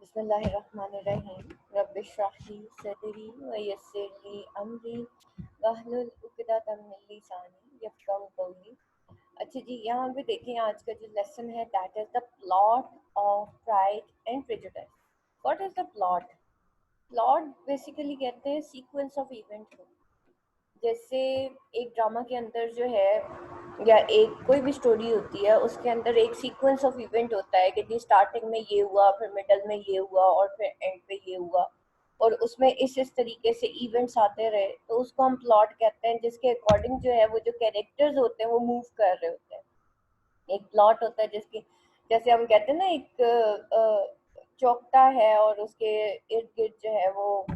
बिस्मिल्लाहिर्रहमानिर्रहीम रब्बिश्रह ली सदरी व यस्सिर ली अमरी वहलुल उक़दतम मिन लिसानी यफ़क़हू क़ौली। अच्छा जी, यहाँ पे देखें आज का जो लेसन है that is the plot of pride and prejudice. What is the plot? Plot basically कहते हैं सीक्वेंस ऑफ इवेंट को। जैसे एक ड्रामा के अंदर जो है या एक कोई भी स्टोरी होती है उसके अंदर एक सीक्वेंस ऑफ इवेंट होता है कि जी स्टार्टिंग में ये हुआ, फिर मिडल में ये हुआ और फिर एंड पे ये हुआ, और उसमें इस तरीके से इवेंट्स आते रहे तो उसको हम प्लॉट कहते हैं, जिसके अकॉर्डिंग जो है वो जो कैरेक्टर्स होते हैं वो मूव कर रहे होते हैं। एक प्लॉट होता है जिसकी, जैसे हम कहते हैं ना, एक चौकटा है और उसके इर्द गिर्द जो है वो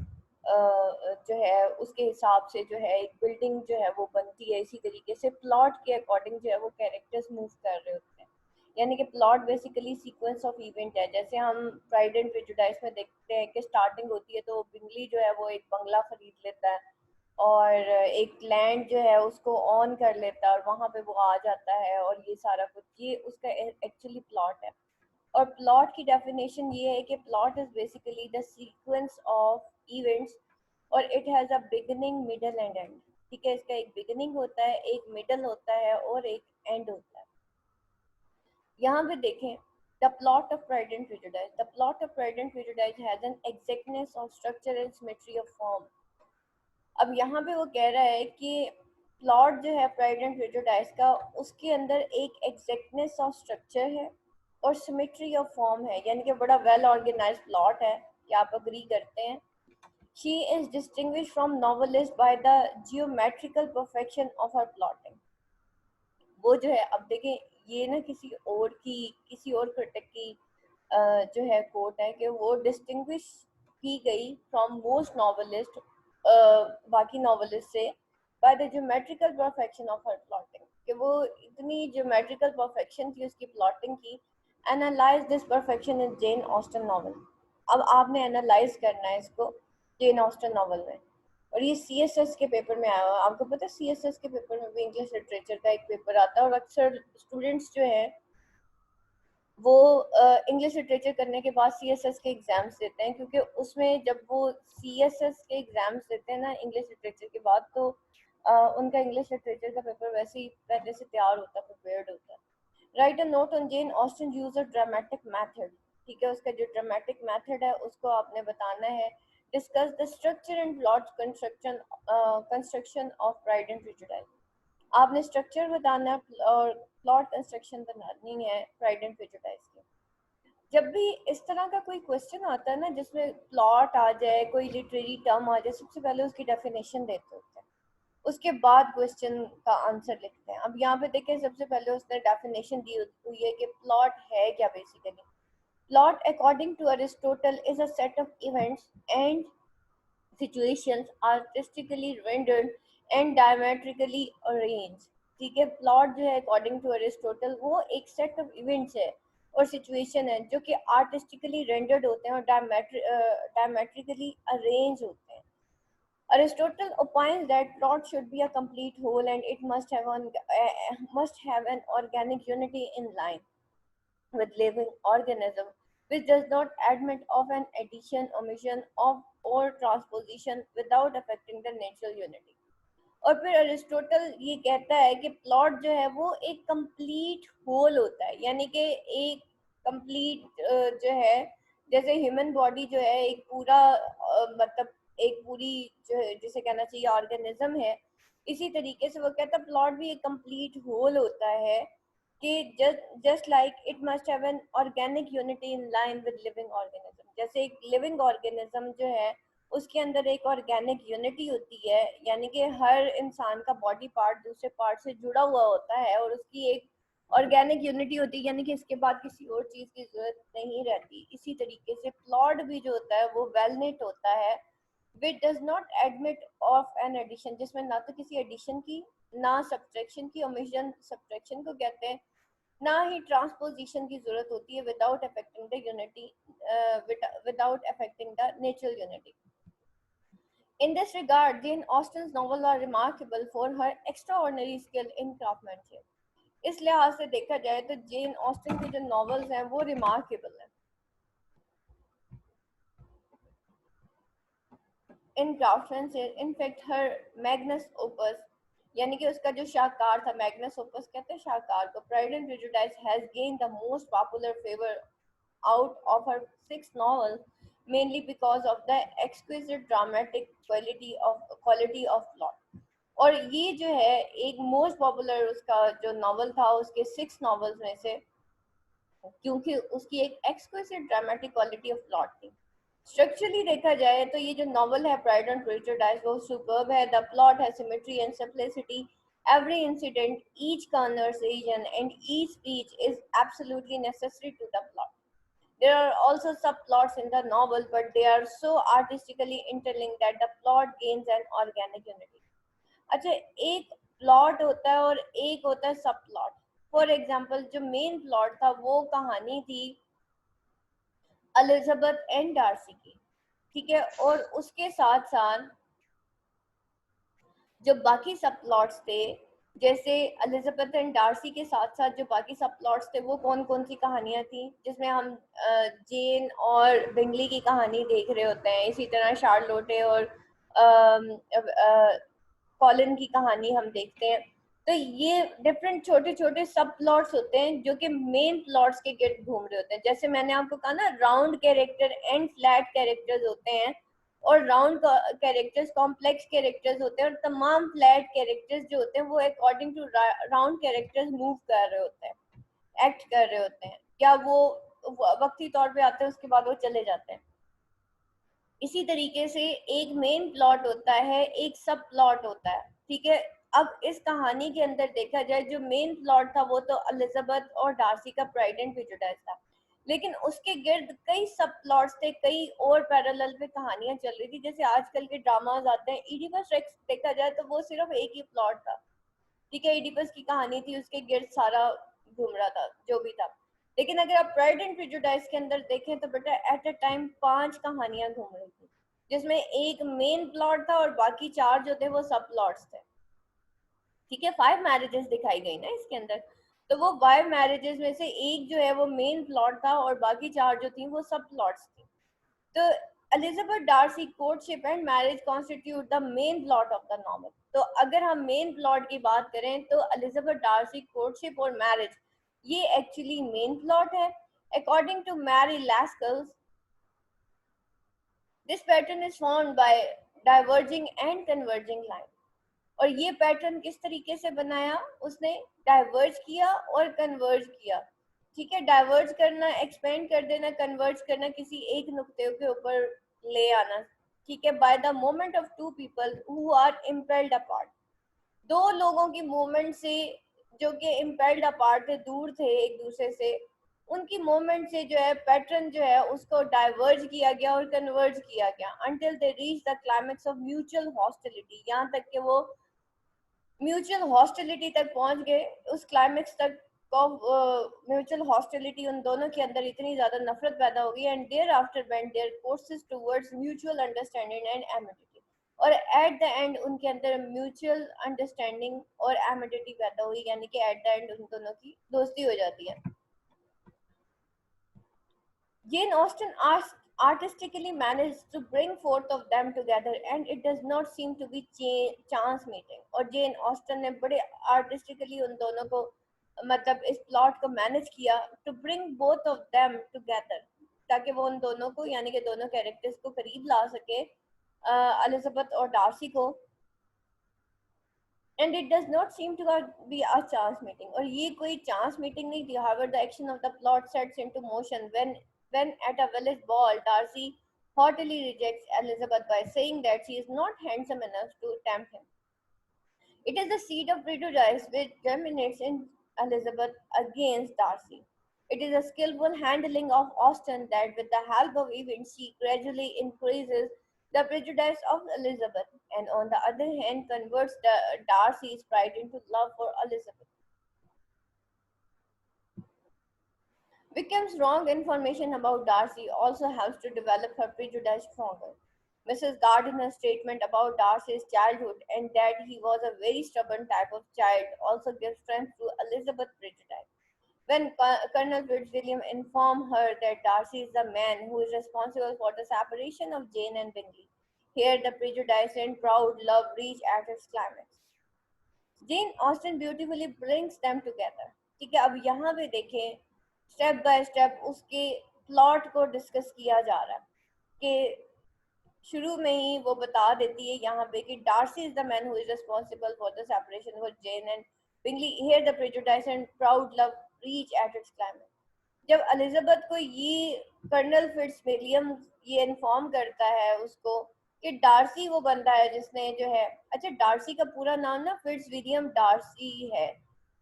जो है उसके हिसाब से जो है एक बिल्डिंग जो है वो बनती है। इसी तरीके से प्लॉट के अकॉर्डिंग जो है वो कैरेक्टर्स मूव कर रहे होते हैं। यानी कि plot basically sequence of event है। जैसे हम प्राइड एंड प्रेजुडिस में देखते हैं कि स्टार्टिंग होती है तो बिंगली जो है वो एक बंगला खरीद लेता है और एक लैंड जो है उसको ऑन कर लेता है और वहां पे वो आ जाता है, और ये सारा कुछ ये उसका एक्चुअली प्लॉट है। और प्लॉट की डेफिनेशन ये है कि plot is basically the sequence of events और it has a beginning middle and end. ठीक है, इसका एक बिगिनिंग होता है, एक मिडल होता है और एक एंड होता है। यहाँ पे देखें the plot of pride and prejudice. The plot of pride and prejudice has an exactness of structure and symmetry of form. अब यहाँ पे वो कह रहा है कि प्लॉट जो है प्राइड एंड प्रेजुडिस का, उसके अंदर एक एग्जैक्टनेस ऑफ स्ट्रक्चर है और सिमेट्री ऑफ फॉर्म है, यानी कि बड़ा वेल ऑर्गेनाइज्ड प्लॉट है। क्या आप अग्री करते हैं? She is distinguish from novelist by the geometrical perfection of her plotting. वो जो है, अब देखें ये ना किसी और क्रिटिक की जो है कोट है कि वो डिस्टिंग्विश की गई फ्रॉम मोस्ट नॉवेलिस्ट, बाकी नॉवेलिस्ट से, by the geometrical perfection of her plotting, कि वो इतनी ज्योमेट्रिकल परफेक्शन थी उसकी प्लॉटिंग की। Analyse this perfection in Jane Austen novel. अब आपने एनालाइज करना है इसको जेन ऑस्टन नॉवल में, और ये सीएसएस के पेपर में आया हुआ। आपको पता है सीएसएस के पेपर में भी इंग्लिश लिटरेचर का एक पेपर आता है, और अक्सर स्टूडेंट्स जो हैं वो इंग्लिश लिटरेचर करने के बाद सीएसएस के एग्जाम्स देते हैं, क्योंकि उसमें जब वो सीएसएस के एग्जाम्स देते हैं ना इंग्लिश लिटरेचर के बाद, तो उनका इंग्लिश लिटरेचर का पेपर वैसे ही पहले से तैयार होता है, प्रिपेयर्ड होता है। Right a note on Jane Austen use a dramatic method. ठीक है, उसका जो ड्रामेटिक मेथड है उसको आपने बताना है। Discuss the structure and plot construction of pride and prejudice. आपने स्ट्रक्चर बताना है और प्लॉट कंस्ट्रक्शन बनानी है प्राइड एंड प्रेजुडिस की। जब भी इस तरह का कोई क्वेश्चन आता है ना जिसमें प्लॉट आ जाए, कोई लिटरेरी टर्म आ जाए, सबसे पहले उसकी डेफिनेशन देते होते हैं, उसके बाद क्वेश्चन का आंसर लिखते हैं। अब यहाँ पे देखें सबसे पहले उसने डेफिनेशन दी हुई है कि प्लॉट है क्या। Basically plot according to Aristotle is a set of events and situations artistically rendered and diametrically arranged। ठीक है, प्लॉट जो है अकॉर्डिंग टू अरिस्टोटल वो एक सेट ऑफ इवेंट्स है और सिचुएशन है जो कि आर्टिस्टिकली रेंडर्ड होते हैं और डायमेट्रिकली अरेंज होते हैं। Aristotle opines that plot should be a complete whole and it must have an organic unity in line with living organism, which does not admit of an addition, omission of or transposition without affecting the natural unity। और फिर Aristotle ये कहता है कि plot जो है वो एक कंप्लीट होल होता है, यानी कि एक कंप्लीट जो है, जैसे ह्यूमन बॉडी जो है एक पूरा मतलब एक पूरी जो है जिसे कहना चाहिए ऑर्गेनिज्म है, इसी तरीके से वो कहता है प्लॉट भी एक कंप्लीट होल होता है कि just like it must have an organic unity in line with living organism. जैसे एक लिविंग ऑर्गेनिज्म जो है उसके अंदर एक ऑर्गेनिक यूनिटी होती है, यानी कि हर इंसान का बॉडी पार्ट दूसरे पार्ट से जुड़ा हुआ होता है और उसकी एक ऑर्गेनिक यूनिटी होती है, यानी कि इसके बाद किसी और चीज़ की जरूरत नहीं रहती। इसी तरीके से प्लॉट भी जो होता है वो वेल निट होता है, which does not admit of an addition, जिसमें ना तो किसी एडिशन की ना सब्ट्रैक्शन की, ओमिशन सब्ट्रैक्शन को कहते हैं, ना ही ट्रांसपोजिशन की जरूरत होती है, without affecting the unity, without affecting the natural unity. In this regard, Jane Austen's novels are remarkable for her extraordinary skill in craftsmanship। इस लिहाज से देखा जाए तो जेन ऑस्टन के जो नॉवेल्स हैं वो रिमार्केबल हैं। इन क्राफ्ट्समैनशिप, इनफैक्ट हर मैग्नस ओपस, यानी कि उसका जो शाहकार था, मैग्नस ओपस कहते हैं शाहकार को, pride and prejudice has gain the most popular favour out of her six novels, mainly because of the exquisite dramatic quality of plot. और ये जो है एक मोस्ट पॉपुलर उसका जो नॉवल था उसके 6 नॉवेल्स में से, क्योंकि उसकी एक exquisite dramatic quality of plot थी। स्ट्रक्चरली देखा जाए तो ये जो नॉवल है प्राइड एंड प्रेजुडिस वो सुपर्ब है। द प्लॉट है symmetry and simplicity, every incident, each conversation and each speech is absolutely necessary to the plot. There are also subplots in the novel, but they are so artistically interlinked that the plot gains an organic unity. अच्छा, एक plot होता है और एक होता है सब plot. For example जो मेन प्लॉट था वो कहानी थी एलिजाबेथ एंड डार्सी की, ठीक है, और उसके साथ साथ जो बाकी सब प्लॉट्स थे, जैसे एलिजाबेथ एंड डार्सी के साथ साथ जो बाकी सब प्लॉट्स थे वो कौन कौन सी कहानियां थी, जिसमें हम जेन और बिंगली की कहानी देख रहे होते हैं, इसी तरह शार्लोटे और कॉलिन की कहानी हम देखते हैं। तो ये डिफरेंट छोटे छोटे सब प्लॉट्स होते हैं जो कि मेन प्लॉट्स के गिर्द घूम रहे होते हैं। जैसे मैंने आपको कहा ना, round character and flat characters होते हैं, और राउंड कैरेक्टर्स कॉम्प्लेक्स कैरेक्टर्स होते हैं, और तमाम फ्लैट कैरेक्टर्स जो होते हैं वो according to round characters move कर रहे होते हैं, एक्ट कर रहे होते हैं, या वो वक्ती तौर पे आते हैं उसके बाद वो चले जाते हैं। इसी तरीके से एक मेन प्लॉट होता है, एक सब प्लॉट होता है, ठीक है। अब इस कहानी के अंदर देखा जाए जो मेन प्लॉट था वो तो एलिजाबेथ और डार्सी का प्राइड एंड प्रेजुडिस था, लेकिन उसके गिर्द कई सब प्लॉट्स थे, कई और पैरेलल पे कहानियां चल रही थी। जैसे आजकल के ड्रामाज आते हैं, इडिपस रेक्स देखा जाए तो वो सिर्फ एक ही प्लॉट था, ठीक है, इडिपस की कहानी थी, उसके गिर्द सारा घूम रहा था जो भी था। लेकिन अगर आप प्राइड एंड प्रेजुडिस के अंदर देखें तो बेटा एट अ टाइम 5 कहानियां घूम रही थी, जिसमें एक मेन प्लॉट था और बाकी 4 जो थे वो सब प्लॉट्स थे, ठीक है। 5 मैरिजेस दिखाई गई ना इसके अंदर, तो वो 5 मैरिजेस में से एक जो है वो मेन प्लॉट था और बाकी 4 जो थी वो सब प्लॉट्स थी। तो Elizabeth Darcy courtship and marriage constitute the main plot of the novel. तो अगर हम मेन प्लॉट की बात करें तो एलिजाबेथ डार्सी कोर्टशिप और मैरिज ये एक्चुअली मेन प्लॉट है। According to Mary Lascelles, this pattern is found by diverging and converging line. और ये पैटर्न किस तरीके से बनाया उसने, डाइवर्ज किया और कन्वर्ज किया, ठीक है। डाइवर्ज करना, एक्सपेंड कर देना, कन्वर्ज करना, किसी एक नुक्ते के ऊपर ले आना, ठीक है। By the moment of two people who are impelled apart, दो लोगों की मूवमेंट से जो कि इम्पेल्ड अपार्ट थे, दूर थे एक दूसरे से, उनकी मूवमेंट से जो है पैटर्न जो है उसको डाइवर्ज किया गया और कन्वर्ज किया गया, until they reach the climax of mutual hostility, यहाँ तक कि वो म्यूचुअल हॉस्टिलिटी तक पहुंच गए। उस क्लाइमेक्स तक म्यूचुअल हॉस्टिलिटी उन दोनों के अंदर इतनी ज्यादा नफरत पैदा हो गई, and there after went there courses towards mutual understanding and amenity, और एट द एंड उनके अंदर म्यूचुअल अंडरस्टैंडिंग और एमिनिटी पैदा हुई, यानी कि एट द एंड उन दोनों की दोस्ती हो जाती है। Jane Austen artistically managed to bring forth of them together, and it does not seem to be chance meeting. और जेन ऑस्टन ने बड़े आर्टिस्टिकली उन दोनों को, मतलब इस प्लॉट को मैनेज किया, to bring both of them together, ताकि वो उन दोनों को, यानी कि दोनों कैरेक्टर्स को करीब ला सके, एलिजाबेथ और डार्सी को। and it does not seem to be a chance meeting, और ये कोई chance meeting नहीं थी। however the action of the plot sets into motion when at a village ball Darcy haughtily rejects Elizabeth by saying that she is not handsome enough to tempt him. It is the seed of prejudice which germinates in Elizabeth against Darcy. It is a skillful handling of Austen that, with the help of events, she gradually increases the prejudice of Elizabeth, and on the other hand, converts Darcy's pride into love for Elizabeth. Wickham's wrong information about Darcy also helps to develop her prejudice stronger. Mrs. Gardiner's statement about Darcy's childhood and that he was a very stubborn type of child also gives strength to Elizabeth's prejudice. When Colonel Fitzwilliam informed her that Darcy is the man who is responsible for the separation of Jane and Bingley, Here the prejudice and proud love reach at its climax. Jane Austen beautifully brings them together. ठीक है, अब यहाँ पे देखें step by step उसके plot को discuss किया जा रहा है कि शुरू में ही वो बता देती है यहाँ पे कि Darcy is the man who is responsible for the separation for Jane and Bingley here the prejudice and proud love reach at its climax. जब एलिजाबेथ को ये कर्नल फिट्स विलियम ये इन्फॉर्म करता है उसको कि डार्सी वो बंदा है जिसने जो है, अच्छा डार्सी का पूरा नाम ना फिट्स विलियम डार्सी है,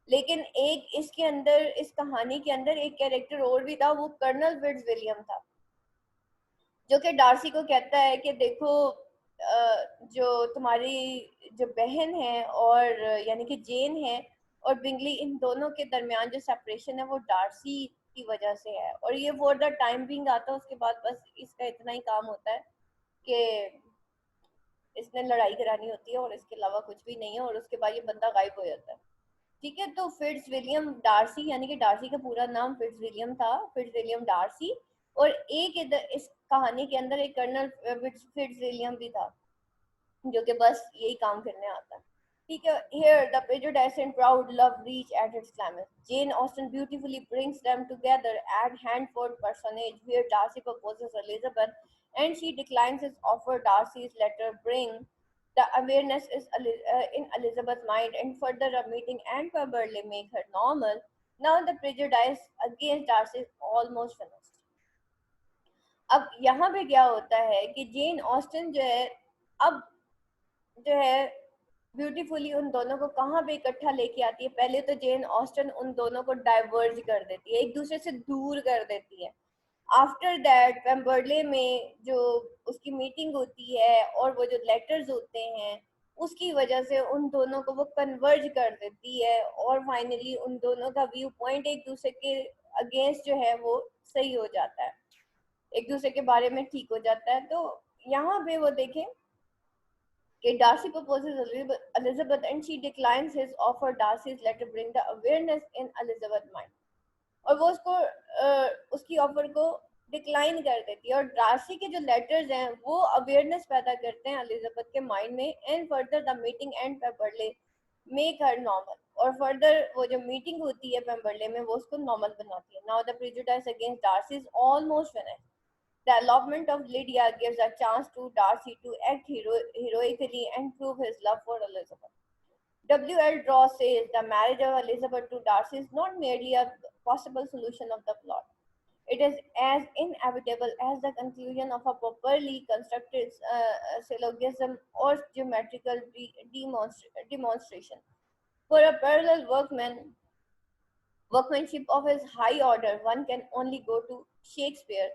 लेकिन एक इसके अंदर इस कहानी के अंदर एक कैरेक्टर और भी था, वो कर्नल फिट्स विलियम था, जो कि डार्सी को कहता है कि देखो जो तुम्हारी जो बहन है और यानी कि जेन है और बिंगली, इन दोनों के दरमियान जो सेपरेशन है वो डार्सी की वजह से है, और ये फॉर द टाइम बिंग आता है, उसके बाद बस इसका इतना ही काम होता है कि इसने लड़ाई करानी होती है और इसके अलावा कुछ भी नहीं है, और उसके बाद ये बंदा गायब हो जाता है। ठीक है, तो फिट्स विलियम डार्सी यानी कि डार्सी का पूरा नाम फिट्स विलियम था, फिट्स विलियम डार्सी, और एक इधर इस कहानी के अंदर एक कर्नल फिट्स विलियम भी था जो कि बस यही काम करने आता है। ठीक है, here the prejudice and proud love reach at its climax. Jane Austen beautifully brings them together at Handford personage where Darcy proposes Elizabeth and she declines his offer. Darcy's letter bring the awareness is in Elizabeth's mind and further a meeting and Pemberley make her normal. Now the prejudice against Darcy is almost finished. अब यहाँ पे क्या होता है कि Jane Austen जो है अब जो है ब्यूटीफुली उन दोनों को कहाँ पे इकट्ठा लेके आती है। पहले तो जेन ऑस्टन उन दोनों को डाइवर्ज कर देती है, एक दूसरे से दूर कर देती है। आफ्टर दैट पेम्बर्ले में जो उसकी मीटिंग होती है और वो जो लेटर्स होते हैं उसकी वजह से उन दोनों को वो कन्वर्ज कर देती है, और फाइनली उन दोनों का व्यू पॉइंट एक दूसरे के अगेंस्ट जो है वो सही हो जाता है, एक दूसरे के बारे में ठीक हो जाता है। तो यहाँ पे वो देखें कि Darcy proposes Elizabeth and she declines his offer. Darcy's letter bring the awareness in Elizabeth's mind. और वो उसको उसकी ऑफर को डिक्लाइन कर देती है, और डार्सी के जो लेटर्स हैं वो अवेयरनेस पैदा करते हैं एलिजाबेथ के माइंड में। And further the meeting and Pemberley make her normal, और फर्दर वो जो मीटिंग होती है पेम्बरले में वो उसको नॉर्मल बनाती है। Now the prejudice against Darcy is almost finished. The elopement of Lydia gives a chance to Darcy to act heroically and prove his love for Elizabeth. W. L. Ross says the marriage of Elizabeth to Darcy is not merely a possible solution of the plot. It is as inevitable as the conclusion of a properly constructed syllogism or geometrical demonstration. For a parallel workmanship of his high order, one can only go to Shakespeare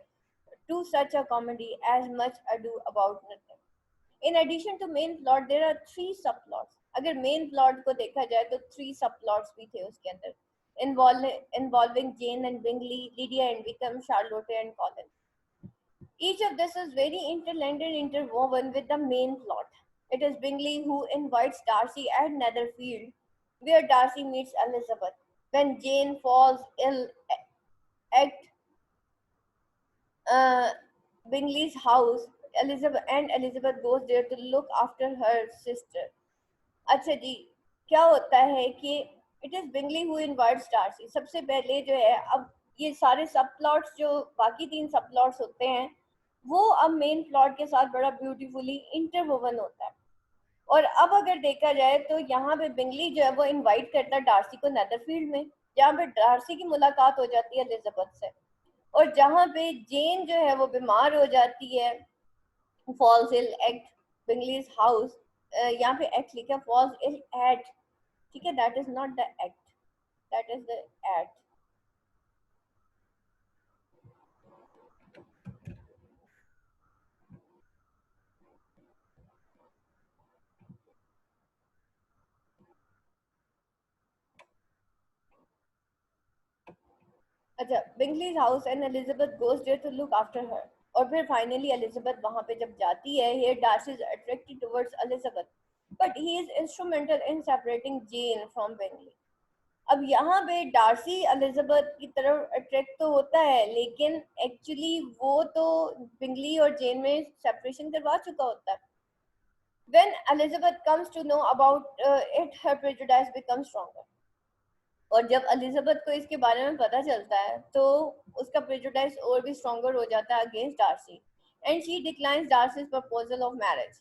to such a comedy as Much Ado About Nothing. In addition to main plot, there are 3 subplots. अगर main plot को देखा जाए तो 3 subplots भी थे उसके अंदर, involving Jane and Bingley, Lydia and Wickham, Charlotte and Colin. Each of this is very interlinked and interwoven with the main plot. It is Bingley who invites Darcy at Netherfield, where Darcy meets Elizabeth. When Jane falls ill at Bingley's house, Elizabeth goes there to look after her sister. अच्छा जी, क्या होता है कि it is Bingley who invites Darcy. सबसे पहले जो है, अब ये सारे सब प्लॉट्स जो बाकी 3 सब प्लॉट्स होते हैं वो अब मेन प्लॉट के साथ बड़ा ब्यूटीफुली इंटरवोवन होता है। और अब अगर देखा जाए तो यहाँ पे बिंगली जो है वो इनवाइट करता है डार्सी को नेदरफील्ड में, जहाँ पे डार्सी की मुलाकात हो जाती है एलिजाबेथ से, और जहाँ पे जेन जो है वो बीमार हो जाती है, falls ill at Bingley's house. यहाँ पे एक्ट लिखा फॉल्स इल एट, ठीक है, that is not the act, that is the at. अच्छा, Bingley's house and Elizabeth goes there to look after her, और फिर फाइनली एलिजाबेथ वहां पे जब जाती है, here Darcy is attracted towards Elizabeth but he is instrumental in separating Jane from Bingley. अब यहाँ पे डार्सी एलिजाबेथ की तरफ अट्रैक्ट तो होता है, लेकिन एक्चुअली वो तो बिंगली और जेन में सेपरेशन करवा चुका होता है। When Elizabeth comes to know about it, her prejudice becomes stronger. और जब एलिजाबेथ को इसके बारे में पता चलता है तो उसका प्रेजुडाइज और भी स्ट्रॉन्गर हो जाता है against Darcy and she declines डार्सी's proposal of marriage.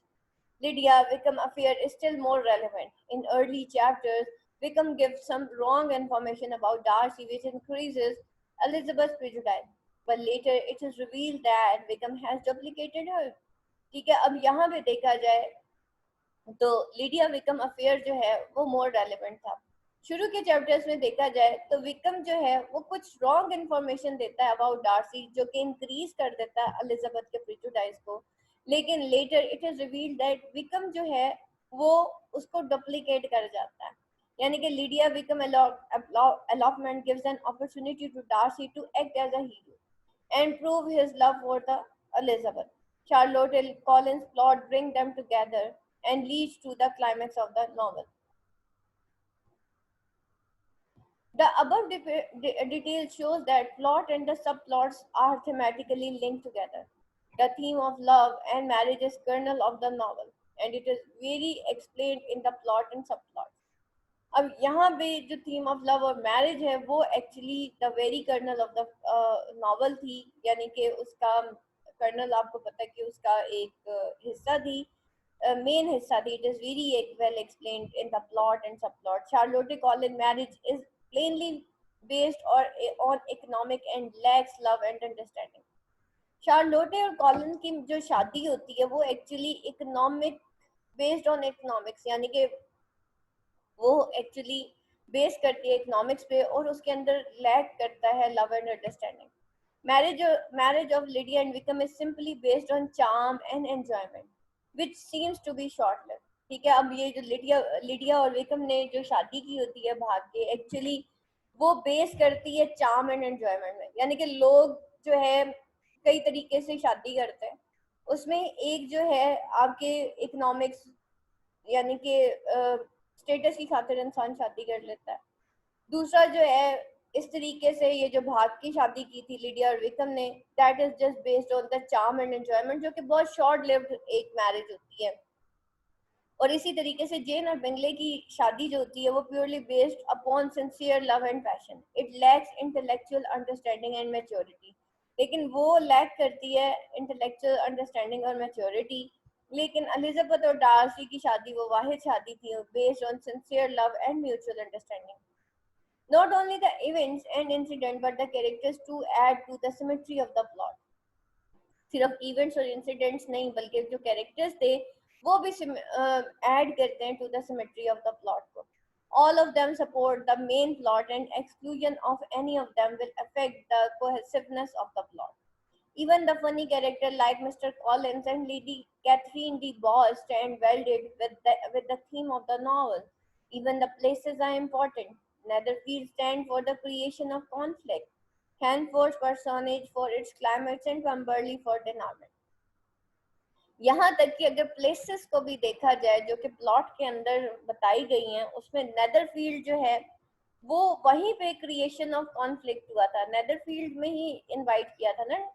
Lydia Wickham affair is still more relevant. In early chapters, Wickham gives some wrong information about Darcy which increases Elizabeth's prejudice. But later it is revealed that Wickham has duplicated her. ठीक है, अब यहाँ पे देखा जाए तो Lydia Vikram affair जो है वो मोर रेलेवेंट था. शुरू के चैप्टर्स में देखा जाए तो विक्रम जो है वो कुछ रॉन्ग इन्फॉर्मेशन देता है अबाउट डार्सी जो कि इंक्रीज कर देता है एलिजाबेथ के प्रेजुडाइज को. लेकिन later it is revealed that Wickham जो है वो उसको डुप्लीकेट कर जाता है. यानी कि Lydia Wickham elopement gives an opportunity to Darcy to act as a hero and prove his love for the Elizabeth. Charlotte Collins' plot bring them together and leads to the climax of the novel. The above detail shows that plot and the subplots are thematically linked together. The theme of love and marriage is kernel of the novel, and it is very explained in the plot and subplots. अब यहाँ पे जो theme of love और marriage है वो actually the very kernel of the novel थी. यानी कि उसका कर्नल आपको पता है कि उसका एक हिस्सा थी, main हिस्सा थी. It is very well explained in the plot and subplot. Charlotte Collins marriage is plainly based or on economic and lacks love and understanding. शार्लोटे और कॉलिन की जो शादी होती है वो actually economic based on economics, यानी कि वो एक्चुअली बेस करती है इकोनॉमिक्स पे और उसके अंदर लैक करता है love and understanding. marriage of Lydia and Wickham is simply based on charm and enjoyment which seems to be short lived. ठीक है, अब ये जो लिडिया और विकम ने जो शादी की होती है भाग के एक्चुअली वो बेस करती है चार्म एंड एंजॉयमेंट में. यानी कि लोग जो है कई तरीके से शादी करते हैं, उसमें एक जो है आपके इकोनॉमिक्स यानी कि स्टेटस की खातिर इंसान शादी कर लेता है. दूसरा जो है इस तरीके से ये जो भाग की शादी की थी लिडिया और विक्रम ने, that is just based on the charm and enjoyment, जो कि बहुत शॉर्ट लिव्ड एक मैरिज होती है. और इसी तरीके से जेन और बेंगले की शादी जो होती है वो purely based upon sincere love and passion. It lacks intellectual understanding and maturity. लेकिन वो लैक करती है इंटेलेक्चुअल अंडरस्टैंडिंग और मैच्योरिटी. लेकिन एलिजाबेथ और डार्सी की शादी वो वाहिद शादी थी based on sincere love and mutual understanding. Not only the events and incident but the characters too add to the symmetry of the plot. सिर्फ इवेंट्स और इंसिडेंट्स नहीं बल्कि जो कैरेक्टर्स थे वो भी ऐड करते हैं to the symmetry of the plot को. All of them support the main plot and exclusion of any of them will affect the cohesiveness of the plot. Even the funny character like Mr. Collins and Lady Catherine de Bois stand welded with the theme of the novel. Even the places are important. Netherfield stands for the creation of conflict, Hanford's personage for its climax and Pemberley for denouement. यहाँ तक कि अगर places को भी देखा जाए जो कि प्लॉट के अंदर बताई गई हैं उसमें नेदरफील्ड जो है वो वहीं पे क्रिएशन ऑफ कॉन्फ्लिक्ट हुआ था. नेदरफील्ड में ही इनवाइट किया था ना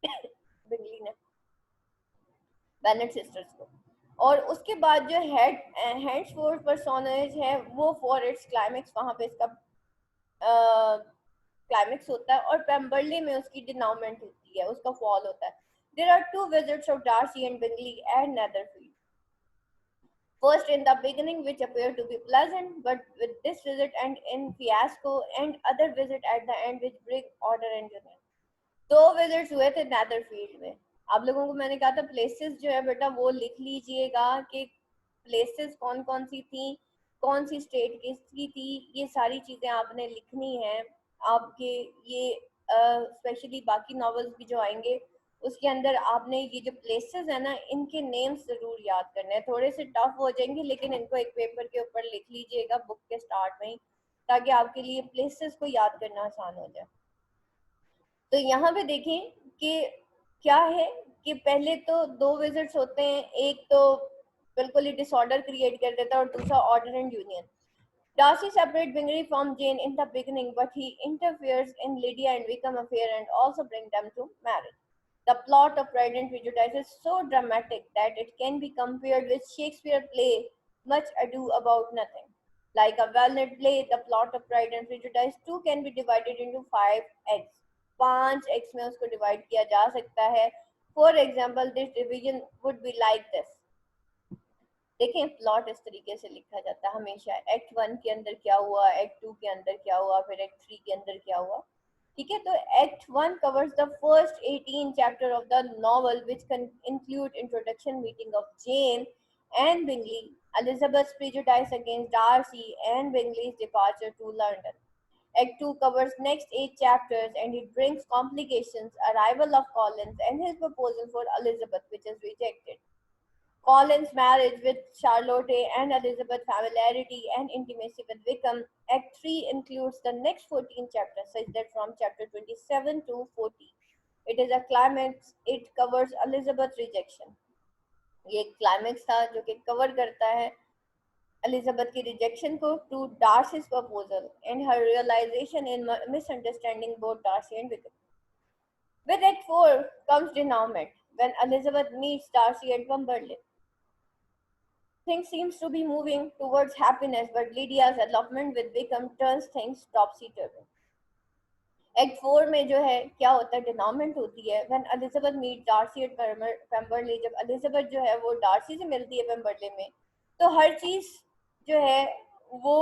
बिंगली ने बेनेट सिस्टर्स को. और उसके बाद जो हैंड्सफोर्ड पर्सोनेज है वो फॉर इट्स क्लाइमेक्स वहां पे इसका क्लाइमेक्स होता है और पेम्बरली में उसकी डिनाउमेंट होती है, उसका फॉल होता है. There are two visits of Darcy and Bingley at Netherfield. First in the beginning which appear to be pleasant, but with this visit and in fiasco, and other visit at the end which bring order and union. दो visits हुए थे Netherfield में. आप लोगों को मैंने कहा था प्लेसेस जो है बेटा वो लिख लीजिएगा कि प्लेसेस कौन कौन सी थी, कौन सी स्टेट की थी, ये सारी चीजें आपने लिखनी है. आपके ये स्पेशली बाकी नॉवेल्स भी जो आएंगे उसके अंदर आपने ये जो प्लेसेस है ना इनके नेम्स जरूर याद करने हैं. थोड़े से टफ हो जाएंगे लेकिन इनको एक पेपर के ऊपर लिख लीजिएगा बुक के स्टार्ट में ही, ताकि आपके लिए प्लेसेस को याद करना आसान हो जाए. तो यहाँ पे देखें कि क्या है कि पहले तो दो विजिट्स होते हैं, एक तो बिल्कुल ही डिसऑर्डर क्रिएट कर देता है और दूसरा order and union. Darcy separates Bingley from Jane in the beginning, but he interferes in Lydia and Wickham affair and also bring them to marriage. The plot of Pride and Prejudice is so dramatic that it can be compared with Shakespeare's play Much Ado About Nothing. Like a well-known play, the plot of Pride and Prejudice too can be divided into 5 acts. 5 acts में उसको divide किया जा सकता है. For example, this division would be like this. देखें plot इस तरीके से लिखा जाता है हमेशा. एक्ट 1 के अंदर क्या हुआ, एक्ट 2 के अंदर क्या हुआ, फिर एक्ट 3 के अंदर क्या हुआ. ठीक है, तो act 1 covers the first 18 chapter of the novel, which can include introduction, meeting of Jane and Bingley, Elizabeth's prejudice against Darcy, and Bingley's departure to London. Act 2 covers next 8 chapters, and it brings complications, arrival of Collins and his proposal for Elizabeth, which is rejected. Colin's marriage with Charlotte and Elizabeth's familiarity and intimacy with Wickham. Act 3 includes the next 14 chapters, such that from chapter 27 to 40. It is a climax. It covers Elizabeth's rejection. ये climax था जो कि cover करता है Elizabeth की rejection को to डार्सी's proposal and her realization in misunderstanding both Darcy and Wickham. With Act 4 comes denouement, when Elizabeth meets Darcy at Pemberley. Things seems to be moving towards happiness, but Lydia's elopement with Wickham turns things topsy-turvy. Act 4 में जो है क्या होता है, denouement होती है when Elizabeth meets Darcy at Pemberley. जब Elizabeth जो है वो Darcy से मिलती है Pemberley में, तो हर चीज जो है वो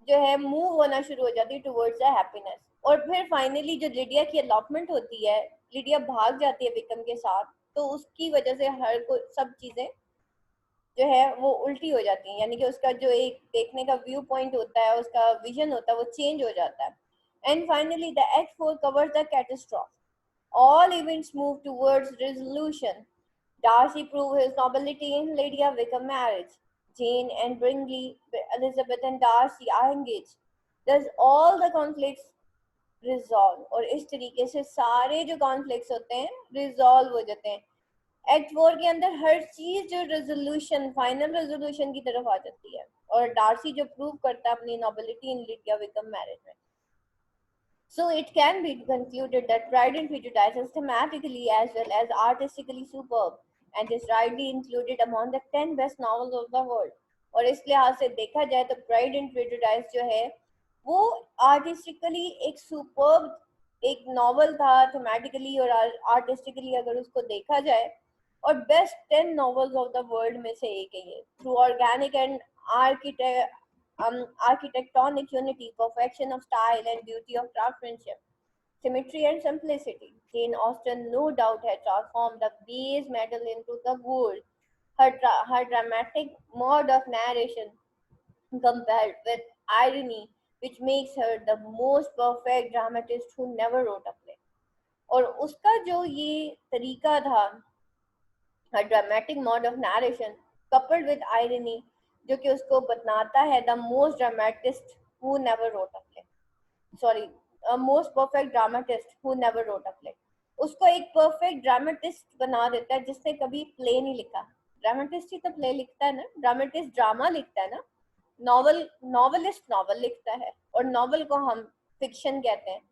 जो है मूव होना शुरू हो जाती है टुवर्ड्स द हैप्पीनेस. और फिर फाइनली जो लिडिया की अलॉटमेंट होती है, लिडिया भाग जाती है विक्रम के साथ, तो उसकी वजह से हर को सब चीजें जो है वो उल्टी हो जाती है. यानी कि उसका जो एक देखने का व्यू पॉइंट होता है, उसका विजन होता है, वो चेंज हो जाता है. And finally the Act 4 covers the catastrophe. All events move towards resolution. Darcy proves his nobility in Lydia Wickham marriage. Jane and Bingley, Elizabeth and Darcy are engaged. Thus all the conflicts resolve. और इस तरीके से सारे जो conflicts होते हैं resolve हो जाते हैं. Act 4 के अंदर हर चीज जो रेजोल्यूशन, फाइनल रेजोल्यूशन की तरफ आ जाती है, और डार्सी जो प्रूव करता है अपनी नोबिलिटी इन लिडिया विक्रम मैरिज में. So it can be concluded that Pride and Prejudice is thematically as well as artistically superb, and is rightly included among the 10 best novels of the world. और इस लिहाज से देखा जाए तो Pride and Prejudice जो है वो आर्टिस्टिकली एक सुपर्ब एक नॉवल था, थीमेटिकली और आर्टिस्टिकली अगर उसको देखा जाए, और best 10 novels of the world में से एक है ये. Through organic and architectonic unity, perfection of style, and beauty of craftsmanship, symmetry and simplicity, Jane Austen no doubt had transformed the base metal into the gold. Her dramatic mode of narration, compared with irony, which makes her the most perfect dramatist who never wrote a play. और उसका जो ये तरीका था, her dramatic mode of narration coupled with irony, जो कि उसको बताता है the most dramatist who never wrote a play, sorry, most perfect dramatist who never wrote a play. उसको एक परफेक्ट ड्रामेटिस्ट बना देता है जिसने कभी प्ले नहीं लिखा. ड्रामेटिस्ट ही तो प्ले लिखता है ना, ड्रामेटिस्ट ड्रामा लिखता है ना, नॉवलिस्ट नॉवल लिखता है, और नॉवल को हम फिक्शन कहते हैं.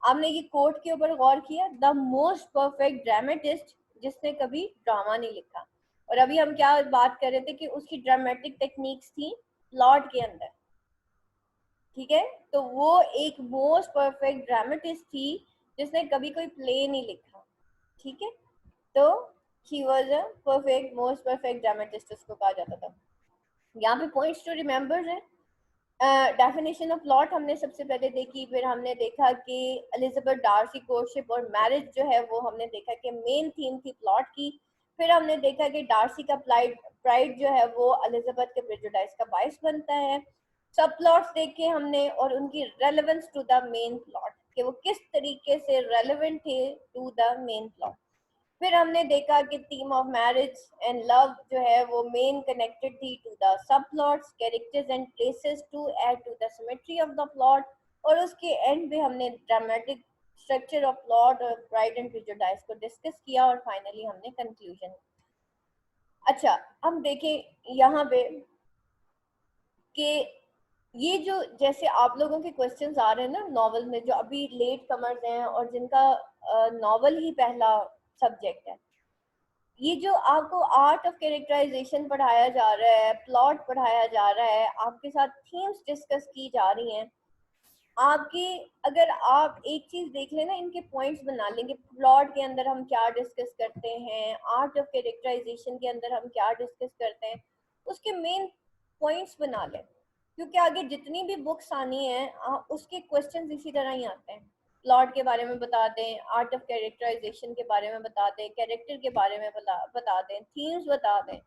आपने ये कोट के ऊपर गौर किया, द मोस्ट परफेक्ट ड्रामेटिस्ट जिसने कभी ड्रामा नहीं लिखा. और अभी हम क्या बात कर रहे थे कि उसकी ड्रामेटिक टेक्निक्स थी प्लॉट के अंदर. ठीक है, तो वो एक मोस्ट परफेक्ट ड्रामेटिस्ट थी जिसने कभी कोई प्ले नहीं लिखा. ठीक है, तो she was a perfect most perfect dramatist उसको कहा जाता था. यहाँ पे पॉइंट्स टू रिमेंबर है. डेफिनेशन ऑफ प्लॉट हमने सबसे पहले देखी, फिर हमने देखा कि एलिजाबेथ डार्सी कोर्टशिप और मैरिज जो है वो हमने देखा कि मेन थीम थी प्लॉट की. फिर हमने देखा कि डार्सी का प्राइड जो है वो एलिजाबेथ के प्रेजुडाइज का बाइस बनता है. सब प्लॉट्स देखे हमने और उनकी relevance to the main plot, कि वो किस तरीके से रेलेवेंट थे टू द मेन प्लॉट. फिर हमने देखा कि theme of marriage and love जो है वो मेन कनेक्टेड थी to the subplots, characters and places to add to the symmetry of the plot. और उसके एंड पे हमने ड्रामेटिक स्ट्रक्चर ऑफ प्लॉट और प्राइड एंड प्रेजुडिस को डिस्कस किया, और फाइनली हमने कंक्लूजन. अच्छा, हम देखें यहाँ पे कि ये जो जैसे आप लोगों के क्वेश्चंस आ रहे हैं ना नॉवल में, जो अभी लेट कमर्स हैं और जिनका नॉवल ही पहला सब्जेक्ट है, ये जो आपको आर्ट ऑफ कैरेक्टराइजेशन पढ़ाया जा रहा है, प्लॉट पढ़ाया जा रहा है, आपके साथ थीम्स डिस्कस की जा रही हैं आपके, अगर आप एक चीज देख लेना, इनके पॉइंट्स बना लेंगे, प्लॉट के अंदर हम क्या डिस्कस करते हैं, आर्ट ऑफ कैरेक्टराइजेशन के अंदर हम क्या डिस्कस करते हैं, उसके मेन पॉइंट्स बना लें, क्योंकि आगे जितनी भी बुक्स आनी है उसके क्वेश्चंस इसी तरह ही आते हैं। प्लॉट के बारे में बता दें, आर्ट ऑफ कैरेक्टराइजेशन के बारे में बता दें, कैरेक्टर के बारे में बता दें, थीम्स बता दें।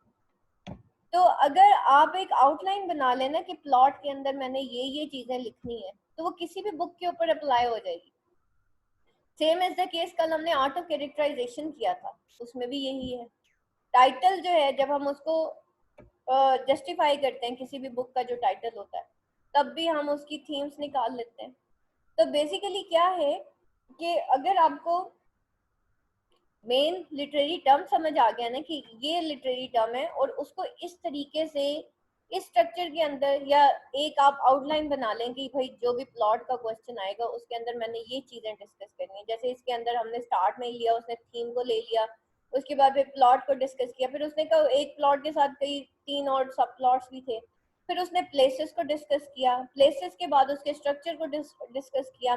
तो अगर आप एक आउटलाइन बना लेना कि प्लॉट के अंदर मैंने ये चीजें लिखनी है, तो वो किसी भी बुक के ऊपर अप्लाई हो जाएगी। सेम एज द केस कल हमने आर्ट ऑफ कैरेक्टराइजेशन किया था, उसमें भी यही है। टाइटल जो है, जब हम उसको जस्टिफाई करते हैं, किसी भी बुक का जो टाइटल होता है, तब भी हम उसकी थीम्स निकाल लेते हैं। तो बेसिकली क्या है कि अगर आपको मेन लिटरेरी टर्म समझ आ गया ना कि ये लिटरेरी टर्म है, और उसको इस तरीके से इस स्ट्रक्चर के अंदर, या एक आप आउटलाइन बना लें कि भाई जो भी प्लॉट का क्वेश्चन आएगा उसके अंदर मैंने ये चीजें डिस्कस करनी है। जैसे इसके अंदर हमने स्टार्ट में ही लिया, उसने थीम को ले लिया, उसके बाद फिर प्लॉट को डिस्कस किया, फिर उसने कहा एक प्लॉट के साथ कई 3 और सब प्लॉट्स भी थे, फिर उसने प्लेसेस को डिस्कस किया, प्लेसेस के बाद उसके स्ट्रक्चर को डिस्कस किया,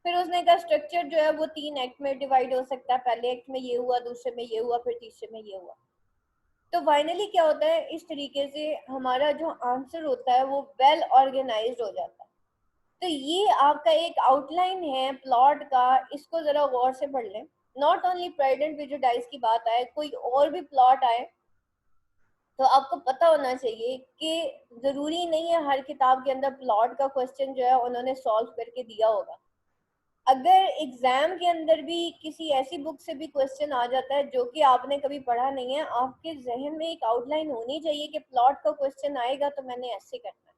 फिर उसने कहा स्ट्रक्चर जो है वो 3 एक्ट में डिवाइड हो सकता है, पहले एक्ट में ये हुआ, दूसरे में ये हुआ, फिर तीसरे में ये हुआ। तो फाइनली क्या होता है, इस तरीके से हमारा जो आंसर होता है वो वेल ऑर्गेनाइज्ड हो जाता है। तो ये आपका एक आउटलाइन है प्लॉट का, इसको जरा गौर से पढ़ लें। Not only pride and prejudice की बात आए, कोई और भी प्लॉट आए, तो आपको पता होना चाहिए कि जरूरी नहीं है हर किताब के अंदर प्लॉट का क्वेश्चन जो है उन्होंने सॉल्व करके दिया होगा। अगर एग्जाम के अंदर भी किसी ऐसी बुक से भी क्वेश्चन आ जाता है जो कि आपने कभी पढ़ा नहीं है, आपके जहन में एक आउटलाइन होनी चाहिए कि प्लॉट का क्वेश्चन आएगा तो मैंने ऐसे करना है।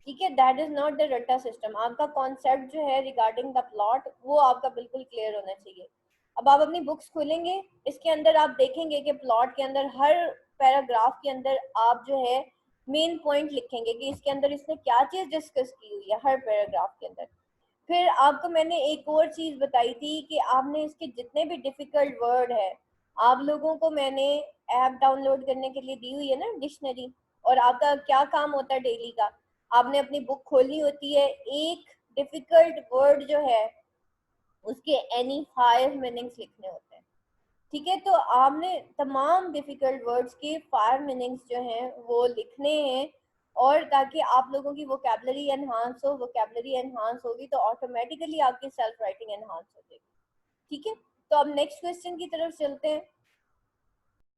ठीक है, दैट इज नॉट द रट्टा सिस्टम। आपका कॉन्सेप्ट जो है रिगार्डिंग द प्लॉट वो आपका बिल्कुल क्लियर होना चाहिए। अब आप अपनी बुक्स खोलेंगे, इसके अंदर आप देखेंगे कि प्लॉट के अंदर हर पैराग्राफ के अंदर आप जो है मेन पॉइंट लिखेंगे कि इसके अंदर इसने क्या चीज डिस्कस की हुई है हर पैराग्राफ के अंदर। फिर आपको मैंने एक और चीज बताई थी कि आपने इसके जितने भी डिफिकल्ट वर्ड है, आप लोगों को मैंने ऐप डाउनलोड करने के लिए दी हुई है ना डिक्शनरी, और आपका क्या काम होता है डेली का, आपने अपनी बुक खोलनी होती है, एक डिफिकल्ट वर्ड जो है उसके एनी 5 मीनिंग्स लिखने होते हैं। ठीक है, तो आपने तमाम डिफिकल्ट वर्ड्स के 5 मीनिंग्स जो हैं वो लिखने हैं, और ताकि आप लोगों की वोकैबुलरी एनहांस हो, वोकैबुलरी एनहांस होगी तो ऑटोमेटिकली आपकी सेल्फ राइटिंग एनहांस हो जाएगी। ठीक है, तो अब नेक्स्ट क्वेश्चन की तरफ चलते हैं।